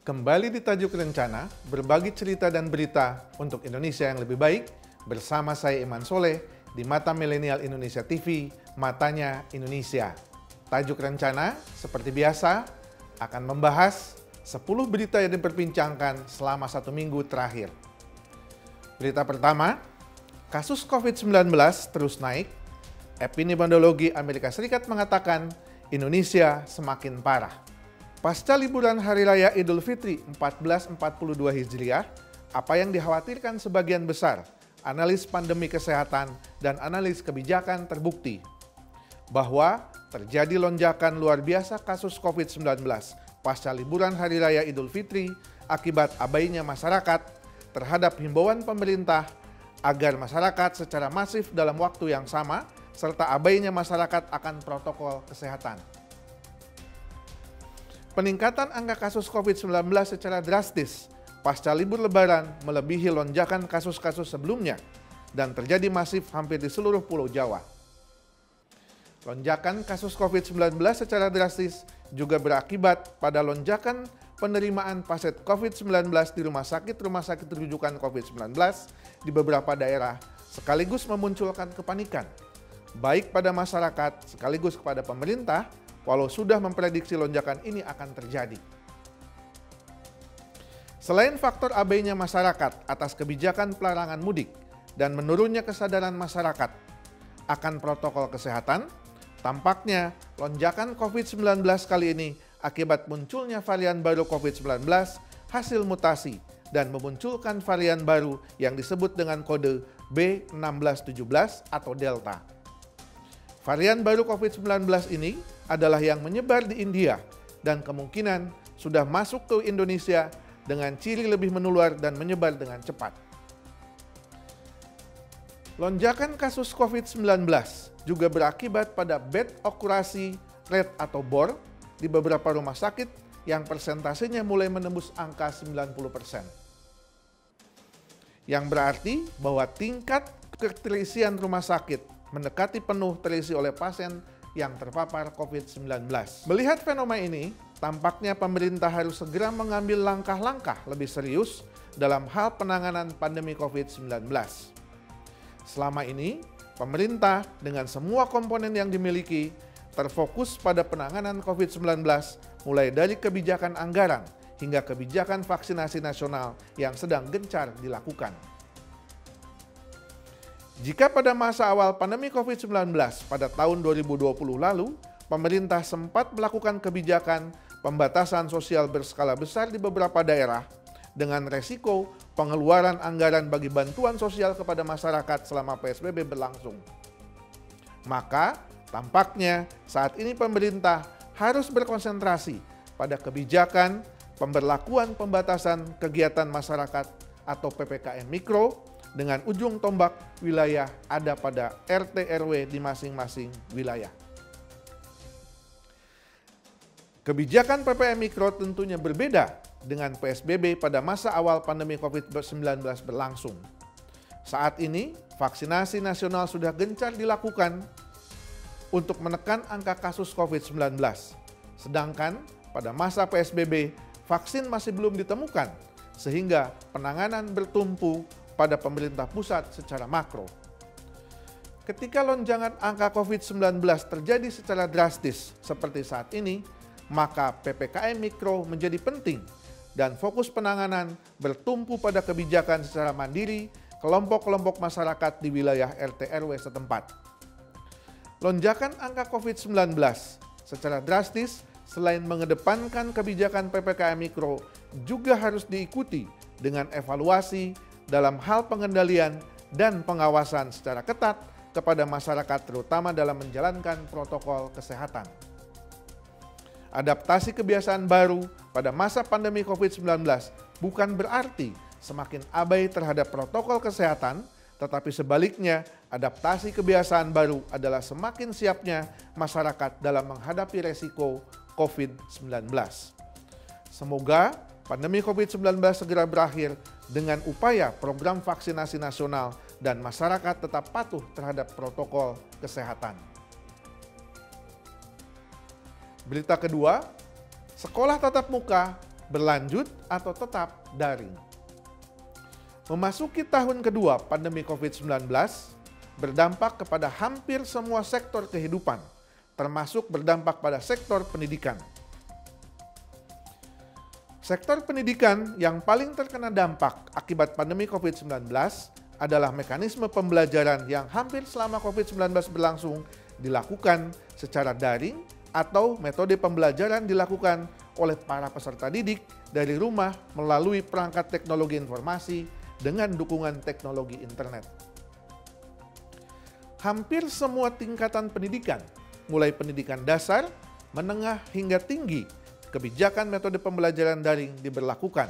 Kembali di Tajuk Rencana, berbagi cerita dan berita untuk Indonesia yang lebih baik, bersama saya Iman Soleh di Mata Milenial Indonesia TV, Matanya Indonesia. Tajuk Rencana, seperti biasa, akan membahas 10 berita yang diperbincangkan selama 1 minggu terakhir. Berita pertama, kasus COVID-19 terus naik. Epidemiologi Amerika Serikat mengatakan Indonesia semakin parah. Pasca liburan Hari Raya Idul Fitri 1442 Hijriah, apa yang dikhawatirkan sebagian besar analis pandemi kesehatan dan analis kebijakan terbukti bahwa terjadi lonjakan luar biasa kasus COVID-19 pasca liburan Hari Raya Idul Fitri akibat abainya masyarakat terhadap himbauan pemerintah agar masyarakat secara masif dalam waktu yang sama serta abainya masyarakat akan protokol kesehatan. Peningkatan angka kasus COVID-19 secara drastis pasca libur Lebaran melebihi lonjakan kasus-kasus sebelumnya dan terjadi masif hampir di seluruh Pulau Jawa. Lonjakan kasus COVID-19 secara drastis juga berakibat pada lonjakan penerimaan pasien COVID-19 di rumah sakit rujukan COVID-19 di beberapa daerah sekaligus memunculkan kepanikan, baik pada masyarakat sekaligus kepada pemerintah, walau sudah memprediksi lonjakan ini akan terjadi. Selain faktor abainya masyarakat atas kebijakan pelarangan mudik dan menurunnya kesadaran masyarakat akan protokol kesehatan, tampaknya lonjakan COVID-19 kali ini akibat munculnya varian baru COVID-19 hasil mutasi dan memunculkan varian baru yang disebut dengan kode B1617 atau Delta. Varian baru COVID-19 ini adalah yang menyebar di India dan kemungkinan sudah masuk ke Indonesia dengan ciri lebih menular dan menyebar dengan cepat. Lonjakan kasus COVID-19 juga berakibat pada bed occupancy rate atau BOR di beberapa rumah sakit yang persentasenya mulai menembus angka 90%. Yang berarti bahwa tingkat keterisian rumah sakit mendekati penuh terisi oleh pasien yang terpapar COVID-19. Melihat fenomena ini, tampaknya pemerintah harus segera mengambil langkah-langkah lebih serius dalam hal penanganan pandemi COVID-19. Selama ini, pemerintah dengan semua komponen yang dimiliki terfokus pada penanganan COVID-19 mulai dari kebijakan anggaran hingga kebijakan vaksinasi nasional yang sedang gencar dilakukan. Jika pada masa awal pandemi COVID-19 pada tahun 2020 lalu, pemerintah sempat melakukan kebijakan pembatasan sosial berskala besar di beberapa daerah dengan resiko pengeluaran anggaran bagi bantuan sosial kepada masyarakat selama PSBB berlangsung. Maka, tampaknya saat ini pemerintah harus berkonsentrasi pada kebijakan pemberlakuan pembatasan kegiatan masyarakat atau PPKM Mikro dengan ujung tombak wilayah ada pada RT RW di masing-masing wilayah. Kebijakan PPKM Mikro tentunya berbeda dengan PSBB pada masa awal pandemi COVID-19 berlangsung. Saat ini, vaksinasi nasional sudah gencar dilakukan untuk menekan angka kasus COVID-19. Sedangkan pada masa PSBB, vaksin masih belum ditemukan sehingga penanganan bertumpu pada pemerintah pusat secara makro. Ketika lonjakan angka COVID-19 terjadi secara drastis seperti saat ini, maka PPKM Mikro menjadi penting dan fokus penanganan bertumpu pada kebijakan secara mandiri kelompok-kelompok masyarakat di wilayah RT RW setempat. Lonjakan angka COVID-19 secara drastis selain mengedepankan kebijakan PPKM Mikro juga harus diikuti dengan evaluasi dalam hal pengendalian dan pengawasan secara ketat kepada masyarakat terutama dalam menjalankan protokol kesehatan. Adaptasi kebiasaan baru pada masa pandemi COVID-19 bukan berarti semakin abai terhadap protokol kesehatan, tetapi sebaliknya adaptasi kebiasaan baru adalah semakin siapnya masyarakat dalam menghadapi resiko COVID-19. Semoga pandemi COVID-19 segera berakhir dengan upaya program vaksinasi nasional dan masyarakat tetap patuh terhadap protokol kesehatan. Berita kedua, sekolah tatap muka berlanjut atau tetap daring. Memasuki tahun kedua pandemi COVID-19 berdampak kepada hampir semua sektor kehidupan, termasuk berdampak pada sektor pendidikan. Sektor pendidikan yang paling terkena dampak akibat pandemi COVID-19 adalah mekanisme pembelajaran yang hampir selama COVID-19 berlangsung dilakukan secara daring atau metode pembelajaran dilakukan oleh para peserta didik dari rumah melalui perangkat teknologi informasi dengan dukungan teknologi internet. Hampir semua tingkatan pendidikan, mulai pendidikan dasar, menengah hingga tinggi, kebijakan metode pembelajaran daring diberlakukan.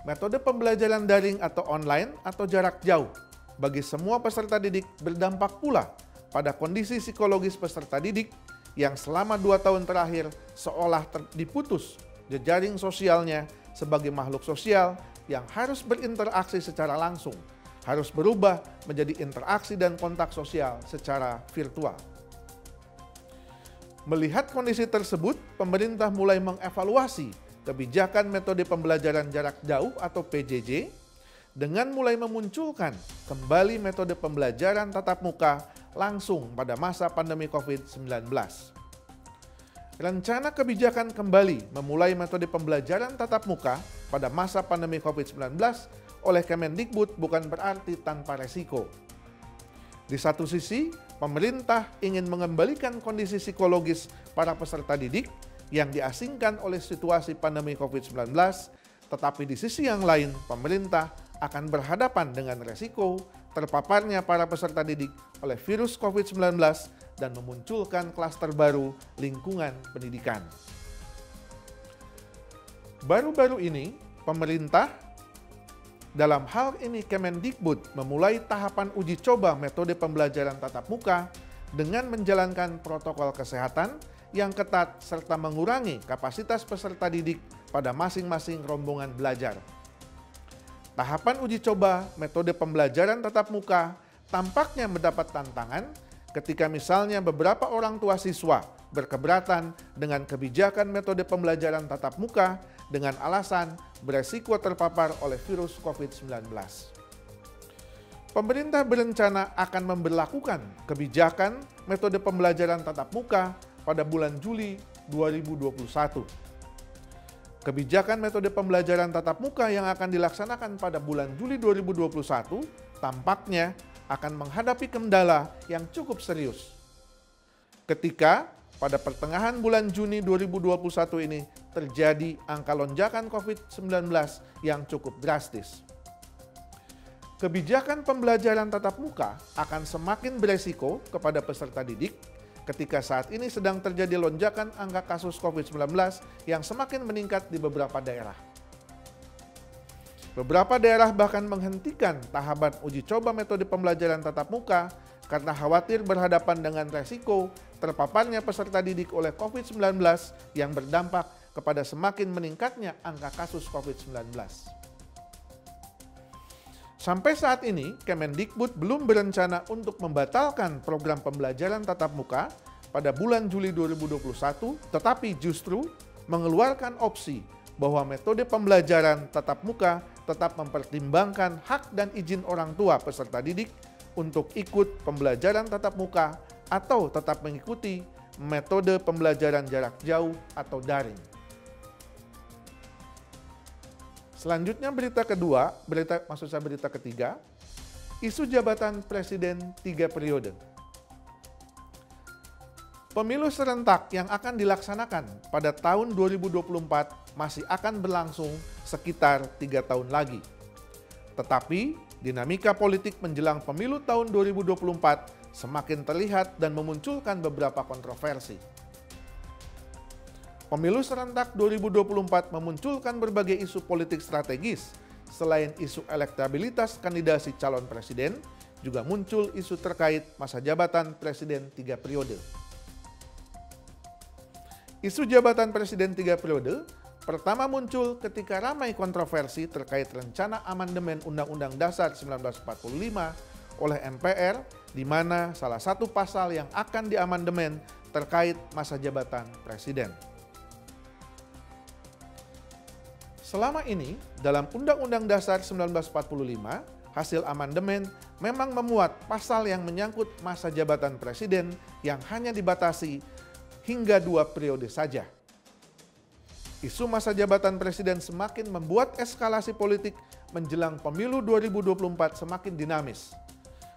Metode pembelajaran daring atau online atau jarak jauh bagi semua peserta didik berdampak pula pada kondisi psikologis peserta didik yang selama 2 tahun terakhir seolah diputus jejaring sosialnya sebagai makhluk sosial yang harus berinteraksi secara langsung, harus berubah menjadi interaksi dan kontak sosial secara virtual. Melihat kondisi tersebut, pemerintah mulai mengevaluasi kebijakan metode pembelajaran jarak jauh atau PJJ dengan mulai memunculkan kembali metode pembelajaran tatap muka langsung pada masa pandemi COVID-19. Rencana kebijakan kembali memulai metode pembelajaran tatap muka pada masa pandemi COVID-19 oleh Kemendikbud bukan berarti tanpa resiko. Di satu sisi, pemerintah ingin mengembalikan kondisi psikologis para peserta didik yang diasingkan oleh situasi pandemi COVID-19, tetapi di sisi yang lain, pemerintah akan berhadapan dengan resiko terpaparnya para peserta didik oleh virus COVID-19 dan memunculkan klaster baru lingkungan pendidikan. Baru-baru ini, pemerintah, dalam hal ini Kemendikbud, memulai tahapan uji coba metode pembelajaran tatap muka dengan menjalankan protokol kesehatan yang ketat serta mengurangi kapasitas peserta didik pada masing-masing rombongan belajar. Tahapan uji coba metode pembelajaran tatap muka tampaknya mendapat tantangan ketika misalnya beberapa orang tua siswa berkeberatan dengan kebijakan metode pembelajaran tatap muka dengan alasan beresiko terpapar oleh virus COVID-19. Pemerintah berencana akan memberlakukan kebijakan metode pembelajaran tatap muka pada bulan Juli 2021. Kebijakan metode pembelajaran tatap muka yang akan dilaksanakan pada bulan Juli 2021 tampaknya akan menghadapi kendala yang cukup serius. Ketika pada pertengahan bulan Juni 2021 ini terjadi angka lonjakan COVID-19 yang cukup drastis. Kebijakan pembelajaran tatap muka akan semakin beresiko kepada peserta didik ketika saat ini sedang terjadi lonjakan angka kasus COVID-19 yang semakin meningkat di beberapa daerah. Beberapa daerah bahkan menghentikan tahapan uji coba metode pembelajaran tatap muka karena khawatir berhadapan dengan resiko terpaparnya peserta didik oleh COVID-19 yang berdampak kepada semakin meningkatnya angka kasus COVID-19. Sampai saat ini, Kemendikbud belum berencana untuk membatalkan program pembelajaran tatap muka pada bulan Juli 2021, tetapi justru mengeluarkan opsi bahwa metode pembelajaran tatap muka tetap mempertimbangkan hak dan izin orang tua peserta didik untuk ikut pembelajaran tatap muka atau tetap mengikuti metode pembelajaran jarak jauh atau daring. Selanjutnya berita ketiga, isu jabatan presiden 3 periode. Pemilu serentak yang akan dilaksanakan pada tahun 2024 masih akan berlangsung sekitar 3 tahun lagi. Tetapi dinamika politik menjelang pemilu tahun 2024 semakin terlihat dan memunculkan beberapa kontroversi. Pemilu serentak 2024 memunculkan berbagai isu politik strategis. Selain isu elektabilitas kandidasi calon presiden, juga muncul isu terkait masa jabatan presiden 3 periode. Isu jabatan presiden 3 periode pertama muncul ketika ramai kontroversi terkait rencana amandemen Undang-Undang Dasar 1945 oleh MPR, di mana salah satu pasal yang akan diamandemen terkait masa jabatan presiden. Selama ini, dalam Undang-Undang Dasar 1945, hasil amandemen memang memuat pasal yang menyangkut masa jabatan presiden yang hanya dibatasi hingga 2 periode saja. Isu masa jabatan presiden semakin membuat eskalasi politik menjelang pemilu 2024 semakin dinamis.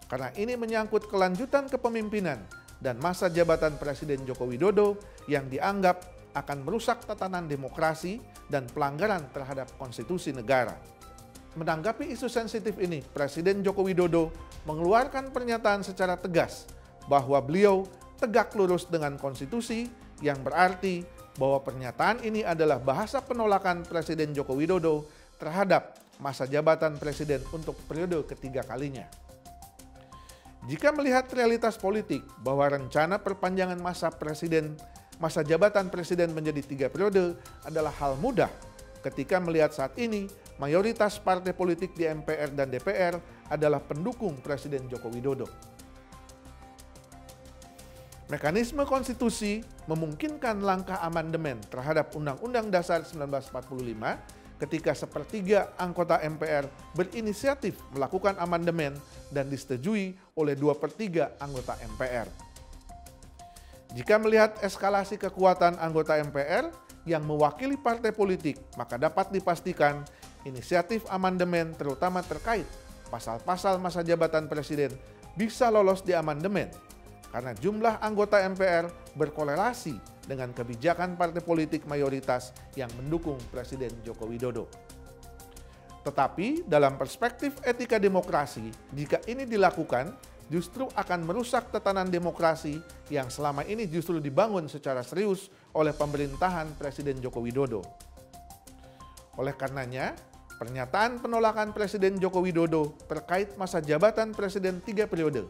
Karena ini menyangkut kelanjutan kepemimpinan dan masa jabatan Presiden Joko Widodo yang dianggap akan merusak tatanan demokrasi dan pelanggaran terhadap konstitusi negara. Menanggapi isu sensitif ini, Presiden Joko Widodo mengeluarkan pernyataan secara tegas bahwa beliau tegak lurus dengan konstitusi, yang berarti bahwa pernyataan ini adalah bahasa penolakan Presiden Joko Widodo terhadap masa jabatan presiden untuk periode ketiga kalinya. Jika melihat realitas politik bahwa rencana perpanjangan masa jabatan presiden menjadi 3 periode adalah hal mudah ketika melihat saat ini mayoritas partai politik di MPR dan DPR adalah pendukung Presiden Joko Widodo. Mekanisme konstitusi memungkinkan langkah amandemen terhadap Undang-Undang Dasar 1945 ketika sepertiga anggota MPR berinisiatif melakukan amandemen dan disetujui oleh 2/3 anggota MPR. Jika melihat eskalasi kekuatan anggota MPR yang mewakili partai politik, maka dapat dipastikan inisiatif amandemen terutama terkait pasal-pasal masa jabatan presiden bisa lolos di amandemen karena jumlah anggota MPR berkorelasi dengan kebijakan partai politik mayoritas yang mendukung Presiden Joko Widodo. Tetapi dalam perspektif etika demokrasi, jika ini dilakukan justru akan merusak tatanan demokrasi yang selama ini justru dibangun secara serius oleh pemerintahan Presiden Joko Widodo. Oleh karenanya, pernyataan penolakan Presiden Joko Widodo terkait masa jabatan presiden 3 periode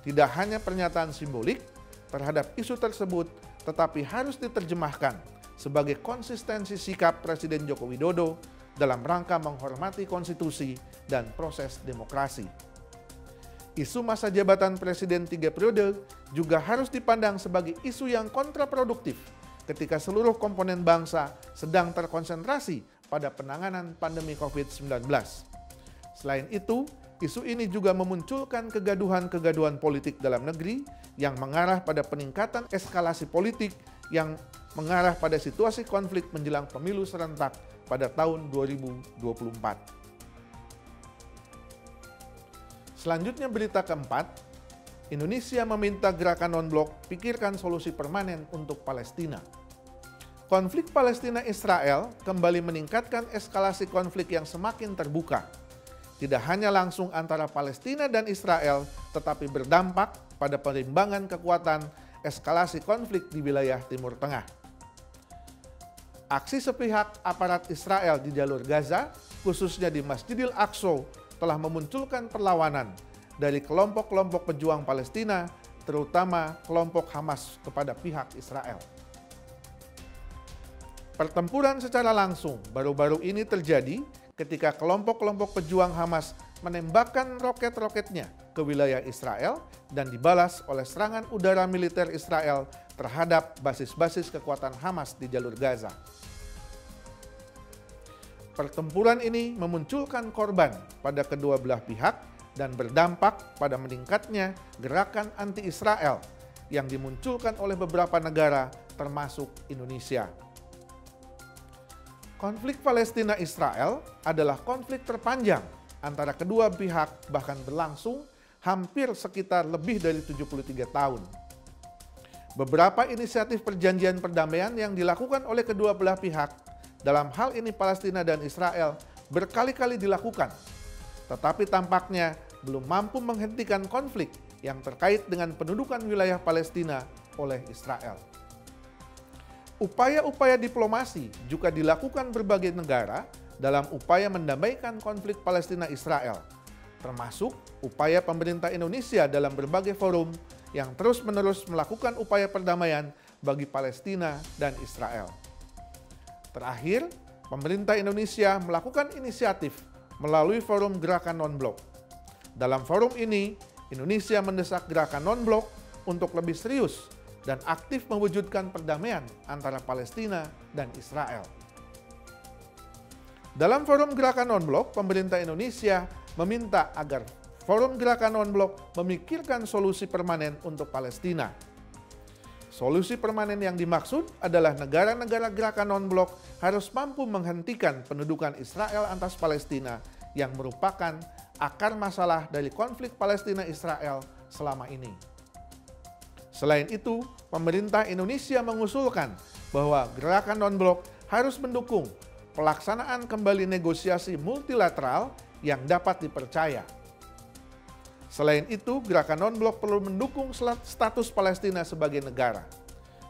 tidak hanya pernyataan simbolik terhadap isu tersebut, tetapi harus diterjemahkan sebagai konsistensi sikap Presiden Joko Widodo dalam rangka menghormati konstitusi dan proses demokrasi. Isu masa jabatan presiden 3 periode juga harus dipandang sebagai isu yang kontraproduktif ketika seluruh komponen bangsa sedang terkonsentrasi pada penanganan pandemi COVID-19. Selain itu, isu ini juga memunculkan kegaduhan-kegaduhan politik dalam negeri yang mengarah pada peningkatan eskalasi politik yang mengarah pada situasi konflik menjelang pemilu serentak pada tahun 2024. Selanjutnya berita keempat, Indonesia meminta gerakan non-blok pikirkan solusi permanen untuk Palestina. Konflik Palestina-Israel kembali meningkatkan eskalasi konflik yang semakin terbuka. Tidak hanya langsung antara Palestina dan Israel, tetapi berdampak pada perimbangan kekuatan eskalasi konflik di wilayah Timur Tengah. Aksi sepihak aparat Israel di jalur Gaza, khususnya di Masjidil Aqsa, telah memunculkan perlawanan dari kelompok-kelompok pejuang Palestina, terutama kelompok Hamas kepada pihak Israel. Pertempuran secara langsung baru-baru ini terjadi ketika kelompok-kelompok pejuang Hamas menembakkan roket-roketnya ke wilayah Israel dan dibalas oleh serangan udara militer Israel terhadap basis-basis kekuatan Hamas di jalur Gaza. Pertempuran ini memunculkan korban pada kedua belah pihak dan berdampak pada meningkatnya gerakan anti-Israel yang dimunculkan oleh beberapa negara termasuk Indonesia. Konflik Palestina-Israel adalah konflik terpanjang antara kedua pihak, bahkan berlangsung hampir sekitar lebih dari 73 tahun. Beberapa inisiatif perjanjian perdamaian yang dilakukan oleh kedua belah pihak, dalam hal ini Palestina dan Israel, berkali-kali dilakukan, tetapi tampaknya belum mampu menghentikan konflik yang terkait dengan pendudukan wilayah Palestina oleh Israel. Upaya-upaya diplomasi juga dilakukan berbagai negara dalam upaya mendamaikan konflik Palestina-Israel, termasuk upaya pemerintah Indonesia dalam berbagai forum yang terus-menerus melakukan upaya perdamaian bagi Palestina dan Israel. Terakhir, pemerintah Indonesia melakukan inisiatif melalui forum gerakan non-blok. Dalam forum ini, Indonesia mendesak gerakan non-blok untuk lebih serius dan aktif mewujudkan perdamaian antara Palestina dan Israel. Dalam forum gerakan non-blok, pemerintah Indonesia meminta agar forum gerakan non-blok memikirkan solusi permanen untuk Palestina. Solusi permanen yang dimaksud adalah negara-negara gerakan non-blok harus mampu menghentikan pendudukan Israel atas Palestina yang merupakan akar masalah dari konflik Palestina-Israel selama ini. Selain itu, pemerintah Indonesia mengusulkan bahwa gerakan non-blok harus mendukung pelaksanaan kembali negosiasi multilateral yang dapat dipercaya. Selain itu, gerakan non-blok perlu mendukung status Palestina sebagai negara.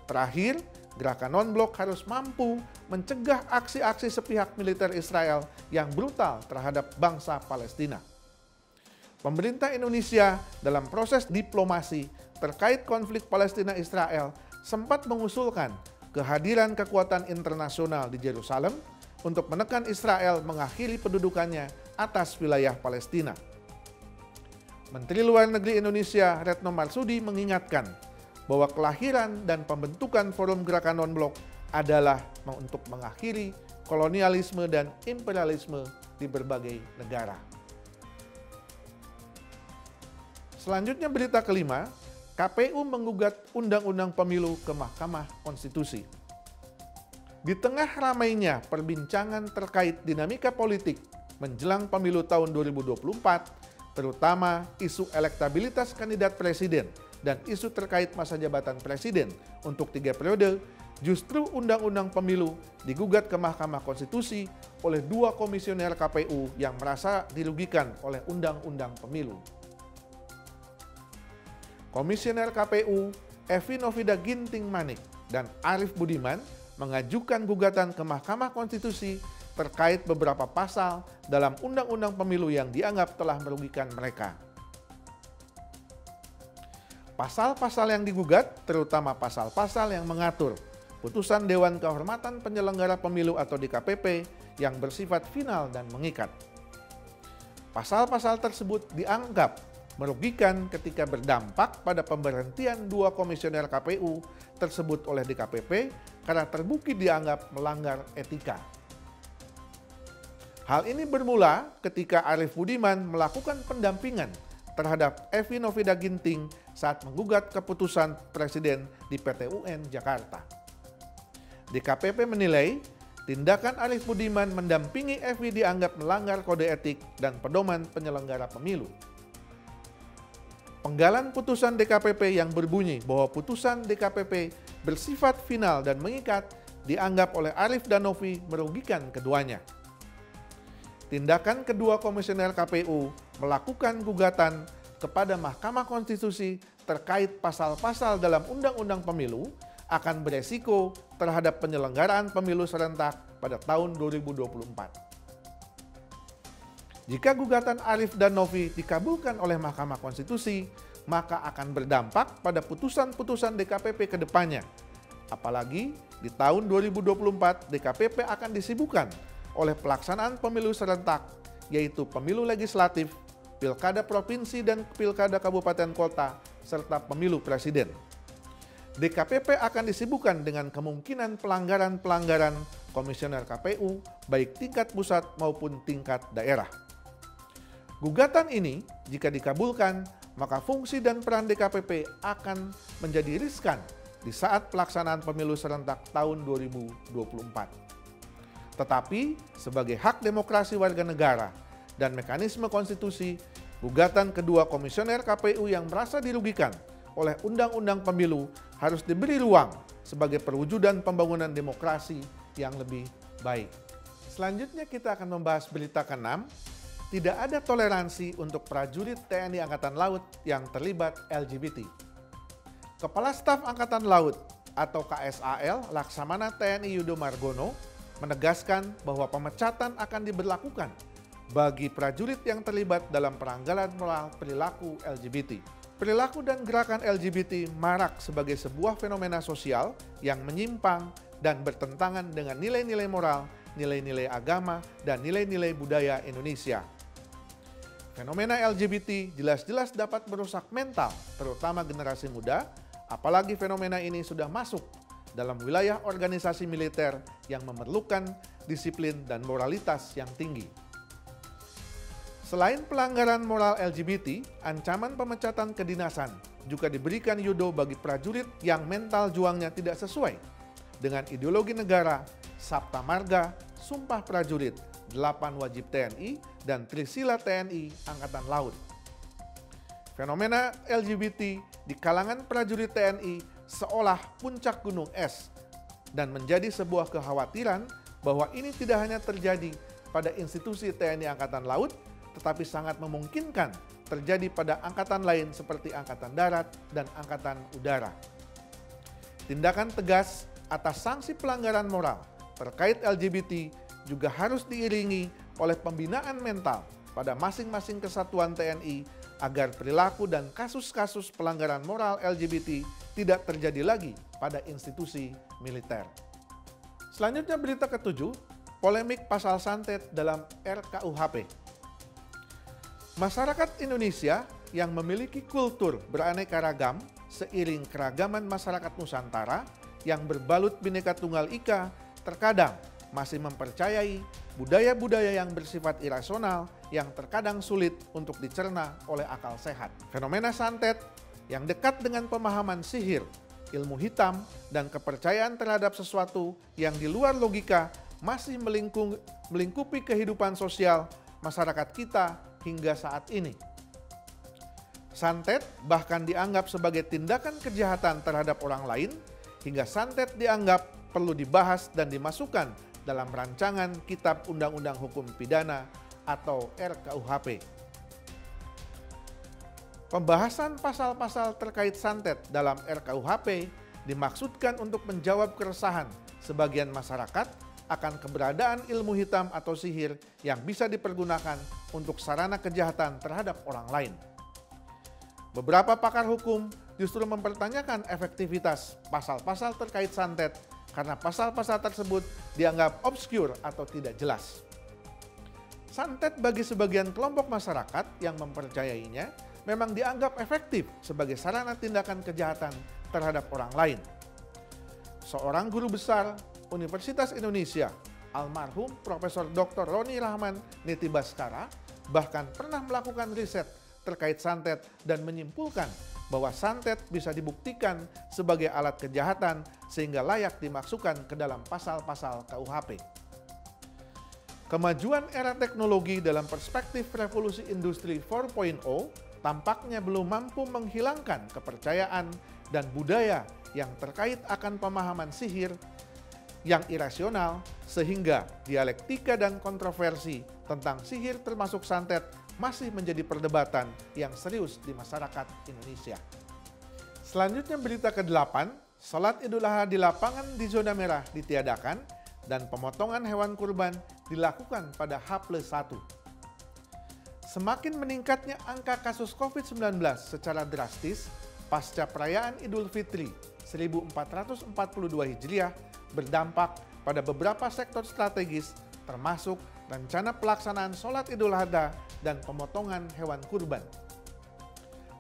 Terakhir, gerakan non-blok harus mampu mencegah aksi-aksi sepihak militer Israel yang brutal terhadap bangsa Palestina. Pemerintah Indonesia dalam proses diplomasi terkait konflik Palestina-Israel sempat mengusulkan kehadiran kekuatan internasional di Yerusalem untuk menekan Israel mengakhiri pendudukannya atas wilayah Palestina. Menteri Luar Negeri Indonesia Retno Marsudi mengingatkan bahwa kelahiran dan pembentukan forum gerakan non-blok adalah untuk mengakhiri kolonialisme dan imperialisme di berbagai negara. Selanjutnya berita kelima, KPU menggugat Undang-Undang Pemilu ke Mahkamah Konstitusi. Di tengah ramainya perbincangan terkait dinamika politik menjelang pemilu tahun 2024, terutama isu elektabilitas kandidat presiden dan isu terkait masa jabatan presiden untuk 3 periode, justru Undang-Undang Pemilu digugat ke Mahkamah Konstitusi oleh 2 komisioner KPU yang merasa dirugikan oleh Undang-Undang Pemilu. Komisioner KPU Evi Novida Ginting Manik dan Arief Budiman mengajukan gugatan ke Mahkamah Konstitusi terkait beberapa pasal dalam Undang-Undang Pemilu yang dianggap telah merugikan mereka. Pasal-pasal yang digugat terutama pasal-pasal yang mengatur putusan Dewan Kehormatan Penyelenggara Pemilu atau DKPP yang bersifat final dan mengikat. Pasal-pasal tersebut dianggap merugikan ketika berdampak pada pemberhentian 2 komisioner KPU tersebut oleh DKPP karena terbukti dianggap melanggar etika. Hal ini bermula ketika Arief Budiman melakukan pendampingan terhadap Evi Novida Ginting saat menggugat keputusan Presiden di PT UN Jakarta. DKPP menilai tindakan Arief Budiman mendampingi Evi dianggap melanggar kode etik dan pedoman penyelenggara pemilu. Penggalan putusan DKPP yang berbunyi bahwa putusan DKPP bersifat final dan mengikat dianggap oleh Arief dan Novi merugikan keduanya. Tindakan kedua komisioner KPU melakukan gugatan kepada Mahkamah Konstitusi terkait pasal-pasal dalam Undang-Undang Pemilu akan beresiko terhadap penyelenggaraan pemilu serentak pada tahun 2024. Jika gugatan Arief dan Novi dikabulkan oleh Mahkamah Konstitusi, maka akan berdampak pada putusan-putusan DKPP ke depannya. Apalagi di tahun 2024 DKPP akan disibukkan oleh pelaksanaan pemilu serentak, yaitu pemilu legislatif, pilkada provinsi dan pilkada kabupaten kota, serta pemilu presiden. DKPP akan disibukkan dengan kemungkinan pelanggaran-pelanggaran komisioner KPU, baik tingkat pusat maupun tingkat daerah. Gugatan ini, jika dikabulkan, maka fungsi dan peran DKPP akan menjadi riskan di saat pelaksanaan pemilu serentak tahun 2024. Tetapi, sebagai hak demokrasi warga negara dan mekanisme konstitusi, gugatan kedua komisioner KPU yang merasa dirugikan oleh Undang-Undang Pemilu harus diberi ruang sebagai perwujudan pembangunan demokrasi yang lebih baik. Selanjutnya kita akan membahas berita ke-6. Tidak ada toleransi untuk prajurit TNI Angkatan Laut yang terlibat LGBT. Kepala Staf Angkatan Laut atau KSAL Laksamana TNI Yudo Margono menegaskan bahwa pemecatan akan diberlakukan bagi prajurit yang terlibat dalam pelanggaran moral perilaku LGBT. Perilaku dan gerakan LGBT marak sebagai sebuah fenomena sosial yang menyimpang dan bertentangan dengan nilai-nilai moral, nilai-nilai agama, dan nilai-nilai budaya Indonesia. Fenomena LGBT jelas-jelas dapat merusak mental, terutama generasi muda, apalagi fenomena ini sudah masuk dalam wilayah organisasi militer yang memerlukan disiplin dan moralitas yang tinggi. Selain pelanggaran moral LGBT, ancaman pemecatan kedinasan juga diberikan Yudo bagi prajurit yang mental juangnya tidak sesuai dengan ideologi negara, Sabta Marga, Sumpah Prajurit, 8 Wajib TNI, dan Trisila TNI Angkatan Laut. Fenomena LGBT di kalangan prajurit TNI seolah puncak gunung es dan menjadi sebuah kekhawatiran bahwa ini tidak hanya terjadi pada institusi TNI Angkatan Laut, tetapi sangat memungkinkan terjadi pada angkatan lain seperti Angkatan Darat dan Angkatan Udara. Tindakan tegas atas sanksi pelanggaran moral terkait LGBT juga harus diiringi oleh pembinaan mental pada masing-masing kesatuan TNI agar perilaku dan kasus-kasus pelanggaran moral LGBT tidak terjadi lagi pada institusi militer. Selanjutnya berita ke-7, polemik pasal santet dalam RKUHP. Masyarakat Indonesia yang memiliki kultur beraneka ragam seiring keragaman masyarakat Nusantara yang berbalut Bhinneka Tunggal Ika terkadang masih mempercayai budaya-budaya yang bersifat irasional yang terkadang sulit untuk dicerna oleh akal sehat. Fenomena santet yang dekat dengan pemahaman sihir, ilmu hitam, dan kepercayaan terhadap sesuatu yang di luar logika masih melingkupi kehidupan sosial masyarakat kita hingga saat ini. Santet bahkan dianggap sebagai tindakan kejahatan terhadap orang lain, hingga santet dianggap perlu dibahas dan dimasukkan dalam rancangan Kitab Undang-Undang Hukum Pidana atau RKUHP. Pembahasan pasal-pasal terkait santet dalam RKUHP dimaksudkan untuk menjawab keresahan sebagian masyarakat akan keberadaan ilmu hitam atau sihir yang bisa dipergunakan untuk sarana kejahatan terhadap orang lain. Beberapa pakar hukum justru mempertanyakan efektivitas pasal-pasal terkait santet karena pasal-pasal tersebut dianggap obskur atau tidak jelas. Santet bagi sebagian kelompok masyarakat yang mempercayainya memang dianggap efektif sebagai sarana tindakan kejahatan terhadap orang lain. Seorang guru besar Universitas Indonesia, almarhum Profesor Dr. Roni Rahman Niti Baskara, bahkan pernah melakukan riset terkait santet dan menyimpulkan bahwa santet bisa dibuktikan sebagai alat kejahatan sehingga layak dimasukkan ke dalam pasal-pasal KUHP. Kemajuan era teknologi dalam perspektif revolusi industri 4.0 tampaknya belum mampu menghilangkan kepercayaan dan budaya yang terkait akan pemahaman sihir yang irasional, sehingga dialektika dan kontroversi tentang sihir termasuk santet masih menjadi perdebatan yang serius di masyarakat Indonesia. Selanjutnya berita ke-8, Salat Idul Adha di lapangan di zona merah ditiadakan dan pemotongan hewan kurban dilakukan pada H+1. Semakin meningkatnya angka kasus COVID-19 secara drastis pasca perayaan Idul Fitri 1442 Hijriah berdampak pada beberapa sektor strategis termasuk rencana pelaksanaan sholat Idul Adha dan pemotongan hewan kurban.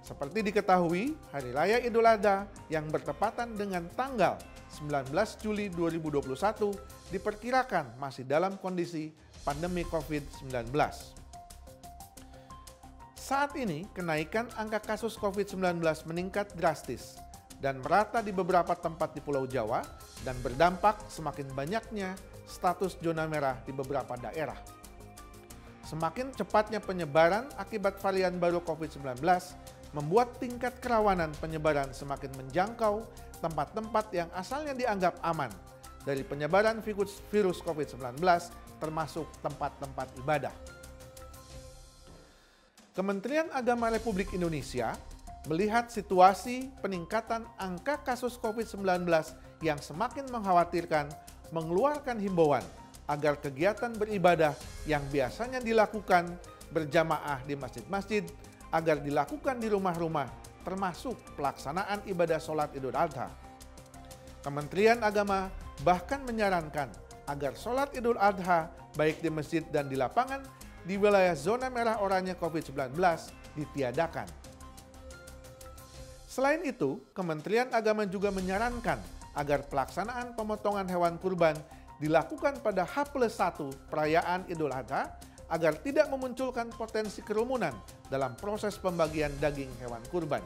Seperti diketahui, Hari Raya Idul Adha yang bertepatan dengan tanggal 19 Juli 2021 diperkirakan masih dalam kondisi pandemi COVID-19. Saat ini, kenaikan angka kasus COVID-19 meningkat drastis dan merata di beberapa tempat di Pulau Jawa dan berdampak semakin banyaknya status zona merah di beberapa daerah. Semakin cepatnya penyebaran akibat varian baru COVID-19 membuat tingkat kerawanan penyebaran semakin menjangkau tempat-tempat yang asalnya dianggap aman dari penyebaran virus COVID-19 termasuk tempat-tempat ibadah. Kementerian Agama Republik Indonesia melihat situasi peningkatan angka kasus COVID-19 yang semakin mengkhawatirkan, mengeluarkan himbauan agar kegiatan beribadah yang biasanya dilakukan berjamaah di masjid-masjid agar dilakukan di rumah-rumah, termasuk pelaksanaan ibadah sholat Idul Adha. Kementerian Agama bahkan menyarankan agar sholat Idul Adha baik di masjid dan di lapangan di wilayah zona merah oranye COVID-19 ditiadakan. Selain itu, Kementerian Agama juga menyarankan agar pelaksanaan pemotongan hewan kurban dilakukan pada H+1 perayaan Idul Adha agar tidak memunculkan potensi kerumunan dalam proses pembagian daging hewan kurban.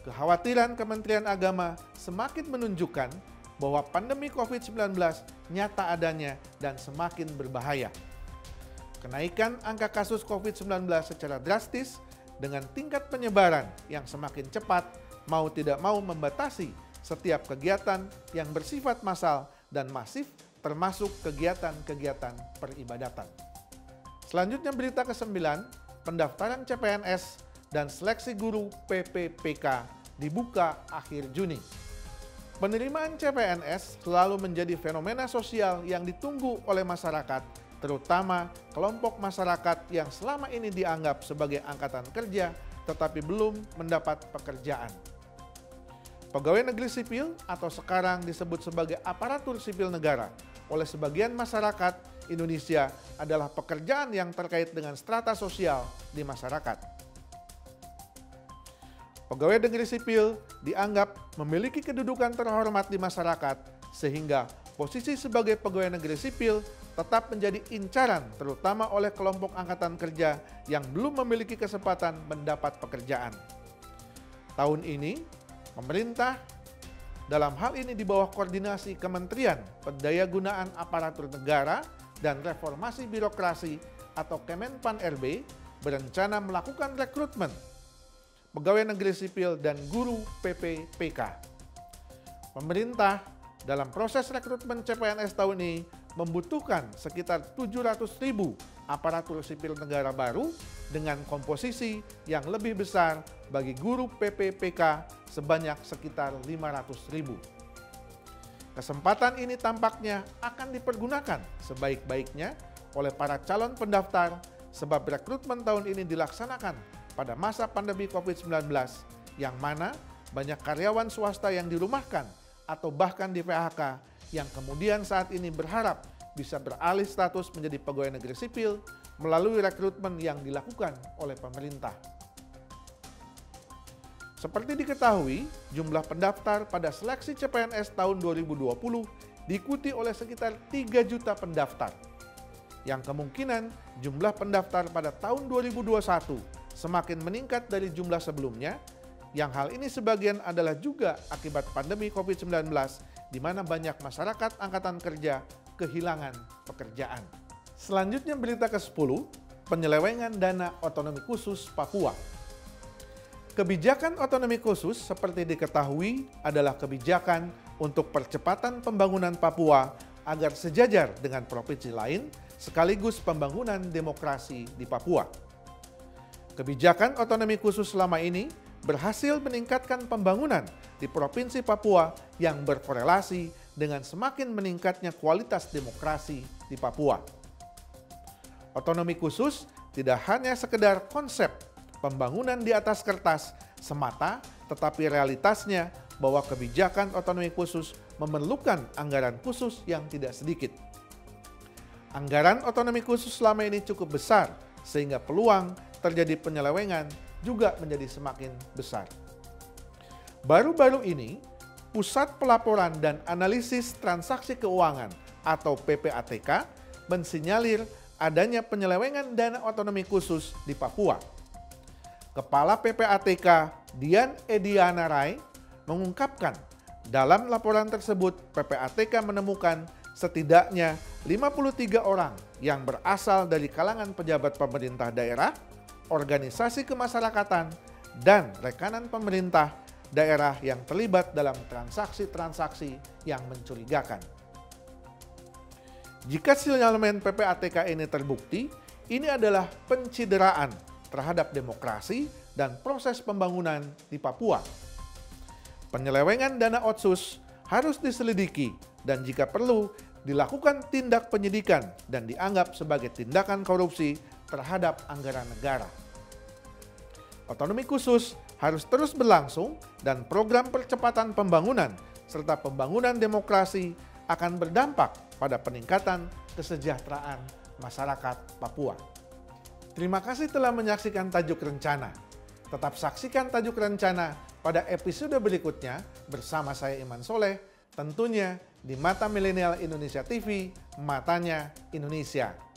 Kekhawatiran Kementerian Agama semakin menunjukkan bahwa pandemi COVID-19 nyata adanya dan semakin berbahaya. Kenaikan angka kasus COVID-19 secara drastis dengan tingkat penyebaran yang semakin cepat mau tidak mau membatasi setiap kegiatan yang bersifat massal dan masif termasuk kegiatan-kegiatan peribadatan. Selanjutnya berita ke-9, pendaftaran CPNS dan seleksi guru PPPK dibuka akhir Juni. Penerimaan CPNS selalu menjadi fenomena sosial yang ditunggu oleh masyarakat, terutama kelompok masyarakat yang selama ini dianggap sebagai angkatan kerja tetapi belum mendapat pekerjaan. Pegawai negeri sipil atau sekarang disebut sebagai aparatur sipil negara oleh sebagian masyarakat Indonesia adalah pekerjaan yang terkait dengan strata sosial di masyarakat. Pegawai negeri sipil dianggap memiliki kedudukan terhormat di masyarakat sehingga posisi sebagai pegawai negeri sipil tetap menjadi incaran terutama oleh kelompok angkatan kerja yang belum memiliki kesempatan mendapat pekerjaan. Tahun ini, pemerintah dalam hal ini di bawah koordinasi Kementerian Pendayagunaan Aparatur Negara dan Reformasi Birokrasi atau Kemenpan-RB berencana melakukan rekrutmen pegawai negeri sipil dan guru PPPK. Pemerintah dalam proses rekrutmen CPNS tahun ini membutuhkan sekitar 700.000 aparatur sipil negara baru dengan komposisi yang lebih besar bagi guru PPPK sebanyak sekitar 500.000. Kesempatan ini tampaknya akan dipergunakan sebaik-baiknya oleh para calon pendaftar sebab rekrutmen tahun ini dilaksanakan pada masa pandemi COVID-19 yang mana banyak karyawan swasta yang dirumahkan atau bahkan di PHK yang kemudian saat ini berharap bisa beralih status menjadi pegawai negeri sipil melalui rekrutmen yang dilakukan oleh pemerintah. Seperti diketahui, jumlah pendaftar pada seleksi CPNS tahun 2020 diikuti oleh sekitar 3 juta pendaftar. Yang kemungkinan jumlah pendaftar pada tahun 2021 semakin meningkat dari jumlah sebelumnya, yang hal ini sebagian adalah juga akibat pandemi COVID-19 di mana banyak masyarakat angkatan kerja kehilangan pekerjaan. Selanjutnya berita ke-10, penyelewengan dana otonomi khusus Papua. Kebijakan otonomi khusus seperti diketahui adalah kebijakan untuk percepatan pembangunan Papua agar sejajar dengan provinsi lain sekaligus pembangunan demokrasi di Papua. Kebijakan otonomi khusus selama ini berhasil meningkatkan pembangunan di Provinsi Papua yang berkorelasi dengan semakin meningkatnya kualitas demokrasi di Papua. Otonomi khusus tidak hanya sekedar konsep pembangunan di atas kertas semata, tetapi realitasnya bahwa kebijakan otonomi khusus memerlukan anggaran khusus yang tidak sedikit. Anggaran otonomi khusus selama ini cukup besar, sehingga peluang terjadi penyelewengan juga menjadi semakin besar. Baru-baru ini, Pusat Pelaporan dan Analisis Transaksi Keuangan atau PPATK mensinyalir adanya penyelewengan dana otonomi khusus di Papua. Kepala PPATK Dian Ediana Rai mengungkapkan dalam laporan tersebut PPATK menemukan setidaknya 53 orang yang berasal dari kalangan pejabat pemerintah daerah, organisasi kemasyarakatan, dan rekanan pemerintah daerah yang terlibat dalam transaksi-transaksi yang mencurigakan. Jika sinyalemen PPATK ini terbukti, ini adalah pencideraan terhadap demokrasi dan proses pembangunan di Papua. Penyelewengan dana otsus harus diselidiki dan jika perlu dilakukan tindak penyidikan dan dianggap sebagai tindakan korupsi terhadap anggaran negara. Otonomi khusus harus terus berlangsung dan program percepatan pembangunan serta pembangunan demokrasi akan berdampak pada peningkatan kesejahteraan masyarakat Papua. Terima kasih telah menyaksikan Tajuk Rencana. Tetap saksikan Tajuk Rencana pada episode berikutnya bersama saya Iman Soleh, tentunya di Mata Milenial Indonesia TV, matanya Indonesia.